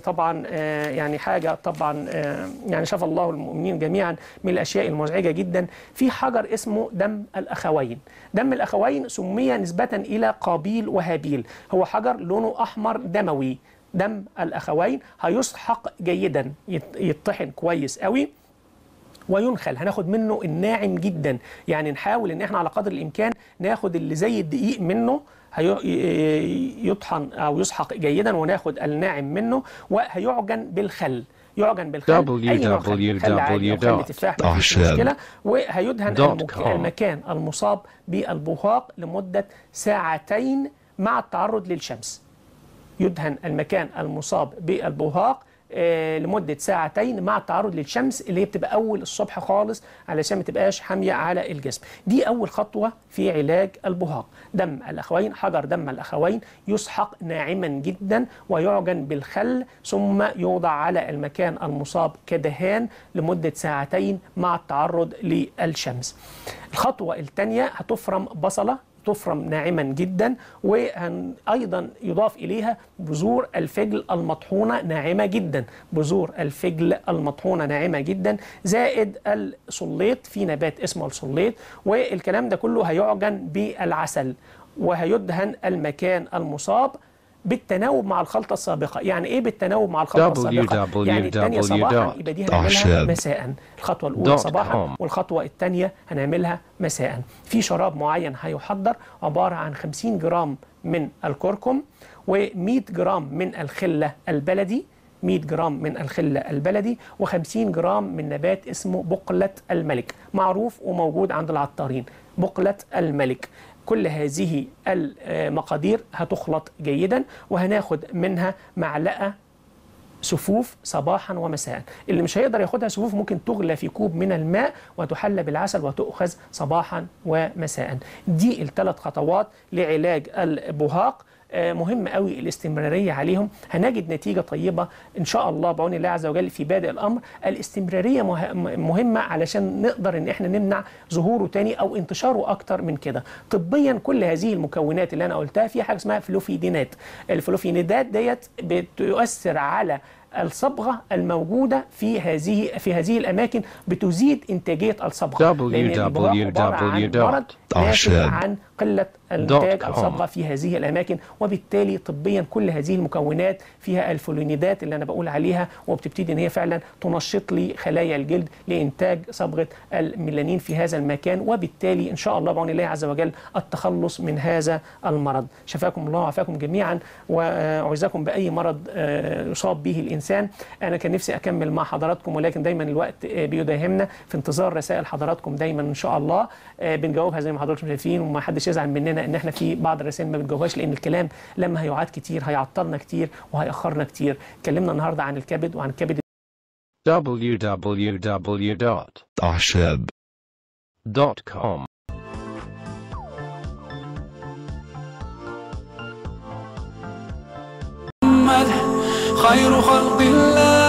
طبعا يعني حاجة طبعا يعني شفى الله المؤمنين جميعا من الأشياء المزعجة جدا. في حجر اسمه دم الأخوين. دم الأخوين سمي نسبة إلى قابيل وهابيل. هو حجر لونه أحمر دموي. دم الأخوين هيسحق جيدا، يطحن كويس قوي وينخل. هناخد منه الناعم جدا، يعني نحاول ان احنا على قدر الامكان ناخد اللي زي الدقيق منه، يطحن او يسحق جيدا، وناخد الناعم منه، وهيعجن بالخل. يعجن بالخل، اي نوع خل عادي او خل تفاح ما فيش مشكله. وهيدهن المكان المصاب بالبهاق لمده ساعتين مع التعرض للشمس. يدهن المكان المصاب بالبهاق لمدة ساعتين مع التعرض للشمس، اللي هي بتبقى أول الصبح خالص علشان ما تبقاش حامية على الجسم. دي أول خطوة في علاج البهاق. دم الأخوين، حجر دم الأخوين يسحق ناعما جدا ويعجن بالخل، ثم يوضع على المكان المصاب كدهان لمدة ساعتين مع التعرض للشمس. الخطوة الثانية هتفرم بصلة، تفرم ناعما جدا، وأيضا يضاف إليها بذور الفجل المطحونة ناعمة جدا. بذور الفجل المطحونة ناعمة جدا، زائد الصليط، في نبات اسمه الصليط. والكلام ده كله هيعجن بالعسل، وهيدهن المكان المصاب بالتناوب مع الخلطة السابقة. يعني ايه بالتناوب مع الخلطة السابقة؟ يعني الثانية صباحا يبقى دي هنعملها مساء. الخطوة الأولى صباحا والخطوة الثانية هنعملها مساء. في شراب معين هيحضر عبارة عن 50 جرام من الكركم، و100 جرام من الخلة البلدي، 100 جرام من الخلة البلدي، و50 جرام من نبات اسمه بقلة الملك، معروف وموجود عند العطارين، بقلة الملك. كل هذه المقادير هتخلط جيدا، وهناخد منها معلقة سفوف صباحا ومساء. اللي مش هيقدر ياخدها سفوف ممكن تغلى في كوب من الماء وتحلى بالعسل وتؤخذ صباحا ومساء. دي الثلاث خطوات لعلاج البهاق. مهم قوي الاستمرارية عليهم. هنجد نتيجة طيبة إن شاء الله بعون الله عز وجل في بادئ الأمر. الاستمرارية مهمة علشان نقدر إن احنا نمنع ظهوره تاني أو انتشاره أكتر من كده. طبيا كل هذه المكونات اللي أنا قلتها في حاجة اسمها فلوفيدينات. الفلوفيدينات ديت بتؤثر على الصبغة الموجودة في هذه الأماكن، بتزيد إنتاجية الصبغة، لأن البهاق عبارة عن مرض ناتج عن قلة إنتاج الصبغة في هذه الأماكن. وبالتالي طبيا كل هذه المكونات فيها الفلوينيدات اللي أنا بقول عليها، وبتبتدي إن هي فعلا تنشط لي خلايا الجلد لإنتاج صبغة الميلانين في هذا المكان، وبالتالي إن شاء الله بعون الله عز وجل التخلص من هذا المرض. شفاكم الله وعافاكم جميعا، وأعوذكم بأي مرض يصاب به الإنسان. أنا كان نفسي أكمل مع حضراتكم، ولكن دايما الوقت بيداهمنا. في انتظار رسائل حضراتكم دايما إن شاء الله بنجاوبها زي ما حضراتكم شايفين، وما حدش يزعل مننا ان احنا في بعض الرسائل ما بنجاوبهاش، لان الكلام لما هيعاد كتير هيعطلنا كتير وهيأخرنا كتير. اتكلمنا النهارده عن الكبد وعن كبد www.ahshab.com خير خلق الله